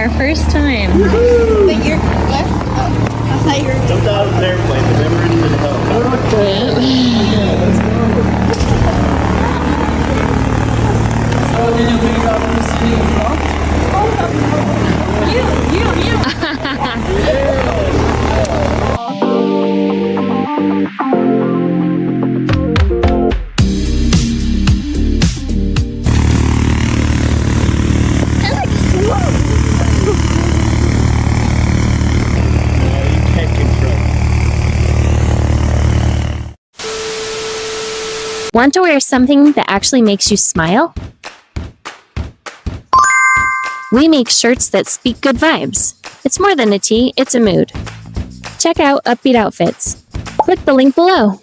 our first time. But you're left. Oh, I thought you were. Jumped out of an airplane, but never into the helicopter. What did you think about this new front? You can't control. Want to wear something that actually makes you smile? We make shirts that speak good vibes. It's more than a tee, it's a mood. Check out Upbeat Outfits. Click the link below.